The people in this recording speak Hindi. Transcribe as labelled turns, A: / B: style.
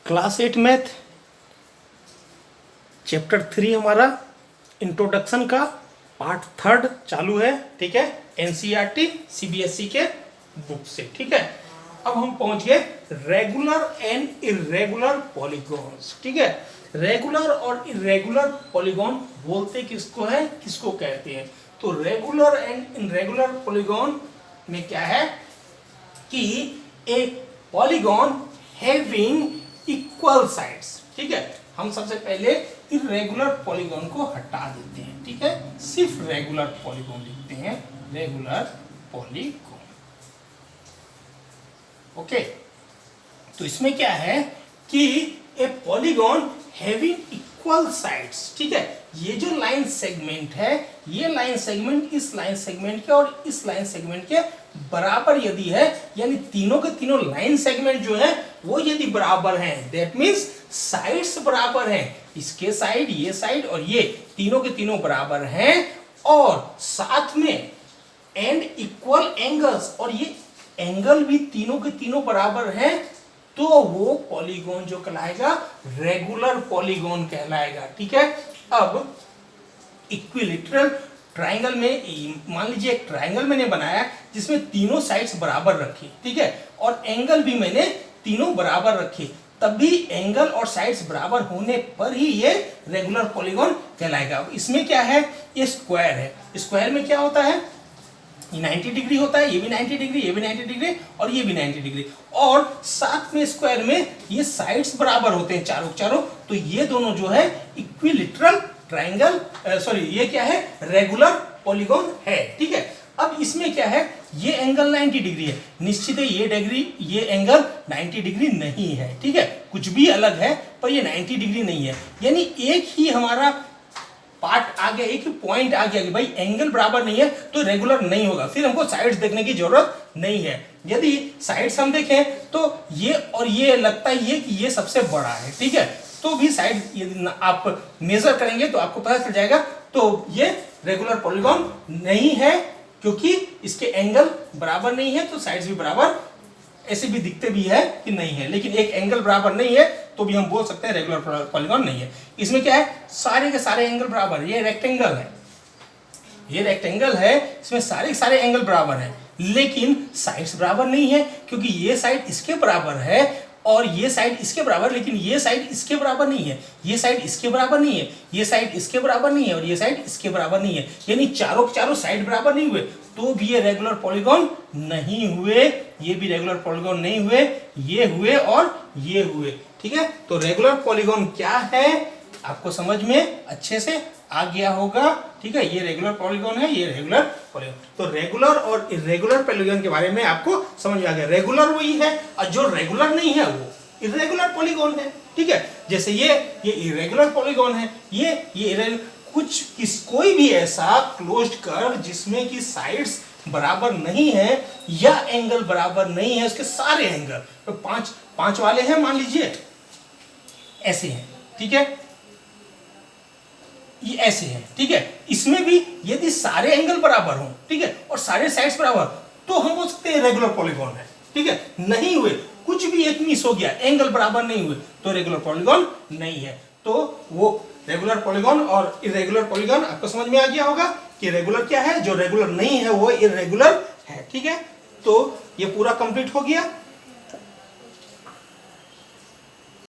A: क्लास 8 मैथ चैप्टर 3 हमारा इंट्रोडक्शन का पार्ट 3 चालू है। ठीक है, एनसीईआरटी सीबीएसई के बुक से। ठीक है, अब हम पहुंच गए रेगुलर एंड इर्रेगुलर पॉलीगॉन्स। ठीक है, रेगुलर और इर्रेगुलर पॉलीगॉन बोलते किसको है, किसको कहते हैं? तो रेगुलर एंड इर्रेगुलर पॉलीगॉन में क्या है कि ए पॉलीगॉन हैविंग इक्वल साइड्स। ठीक है, हम सबसे पहले इर्रेगुलर पॉलीगॉन को हटा देते हैं। ठीक है, सिर्फ रेगुलर पॉलीगॉन लिखते हैं, रेगुलर पॉलीगॉन। ओके, तो इसमें क्या है कि ए पॉलीगॉन हैविंग इक्वल साइड्स। ठीक है, ये जो लाइन सेगमेंट है, ये लाइन सेगमेंट इस लाइन सेगमेंट के और इस लाइन सेगमेंट के बराबर यदि है, यानी तीनों के तीनों लाइन सेगमेंट जो है वो यदि बराबर हैं, दैट मींस साइड्स बराबर हैं, इसके साइड, ये साइड और ये तीनों के तीनों बराबर हैं, और साथ में एंड इक्वल एंगल्स, और ये एंगल भी तीनों के तीनों बराबर हैं, तो वो पॉलीगॉन जो कहलाएगा रेगुलर पॉलीगॉन कहलाएगा। ठीक है, अब इक्विलैटरल ट्राइंगल में मान लीजिए एक ट्राइंगल मैंने बनाया जिसमें तीनों साइड्स बराबर रखी। ठीक है, और एंगल भी मैंने तीनों बराबर रखे, तब भी एंगल और साइड्स बराबर होने पर ही ये रेगुलर पॉलीगॉन कहलाएगा। इसमें क्या है, ये स्क्वायर है, स्क्वायर में क्या होता है, ये 90 डिग्री होता है, ये भी 90 डिग्री, ये भी 90 डिग्री और ये भी 90 डिग्री, और साथ में स्क्वायर में ये साइड्स बराबर होते हैं चारों चारों, तो ये दोनों जो है इक्विलैटरल ट्राइंगल, सॉरी ये क्या है, रेगुलर पॉलीगॉन है। ठीक है, अब इसमें क्या है, ये एंगल 90 डिग्री है, निश्चित है ये एंगल 90 डिग्री नहीं है। ठीक है, कुछ भी अलग है पर ये 90 डिग्री नहीं है, यानी एक ही हमारा पार्ट आ गया, एक पॉइंट आ गया कि भाई एंगल बराबर नहीं है तो रेगुलर नहीं होगा, फिर हमको साइड्स देखने की जरूरत नहीं है। यदि साइड्स हम देखें तो ये और ये लगता है कि ये सबसे बड़ा है, ठीक है, तो भी साइड यदि आप मेजर करेंगे तो आपको पता चल जाएगा, तो ये रेगुलर पॉलीगॉन नहीं है, क्योंकि इसके एंगल बराबर नहीं है, तो साइड्स भी बराबर ऐसे भी दिखते भी है कि नहीं है, लेकिन एक एंगल बराबर नहीं है तो भी हम बोल सकते हैं रेगुलर पॉलीगॉन नहीं है। इसमें क्या है, सारे के सारे एंगल बराबर, ये रेक्टेंगल है, ये रेक्टेंगल है, इसमें सारे के सारे एंगल बराबर हैं, लेकिन साइड्स बराबर नहीं है, क्योंकि ये साइड इसके बराबर है और ये साइड इसके बराबर, लेकिन ये साइड इसके बराबर नहीं है, ये साइड इसके बराबर नहीं है, ये साइड इसके बराबर नहीं है और ये साइड इसके बराबर नहीं है, यानी चारों के चारों साइड बराबर नहीं हुए, तो भी ये रेगुलर पॉलीगॉन नहीं हुए, ये भी रेगुलर पॉलीगॉन नहीं हुए, ये हुए और ये हुए। ठीक है, तो रेगुलर पॉलीगॉन क्या है आपको समझ में अच्छे से आ गया होगा। ठीक है, ये रेगुलर पॉलीगॉन है, ये रेगुलर पॉलीगॉन, तो रेगुलर और इर्रेगुलर पॉलीगॉन के बारे में आपको समझ में आ गया। रेगुलर वही है और जो रेगुलर नहीं है वो इर्रेगुलर पॉलीगॉन है। ठीक है, जैसे ये इर्रेगुलर पॉलीगॉन है, ये कोई भी ऐसा क्लोज्ड कर्व जिसमें कि साइड्स बराबर नहीं है या एंगल बराबर नहीं है, उसके सारे एंगल तो पांच वाले हैं मान लीजिए, ऐसे हैं। ठीक है, ये ऐसे है। ठीक है, इसमें भी यदि सारे एंगल बराबर हों, ठीक है, और सारे साइड्स बराबर, तो हम बोल सकते हैं रेगुलर पॉलीगॉन है। ठीक है, नहीं हुए, कुछ भी एक मिस हो गया, एंगल बराबर नहीं हुए, तो रेगुलर पॉलीगॉन नहीं है। तो वो रेगुलर पॉलीगॉन और इर्रेगुलर पॉलीगॉन आपको समझ में आ गया होगा कि रेगुलर क्या है, जो रेगुलर नहीं है वो इर्रेगुलर है। ठीक है, तो ये पूरा कंप्लीट हो गया।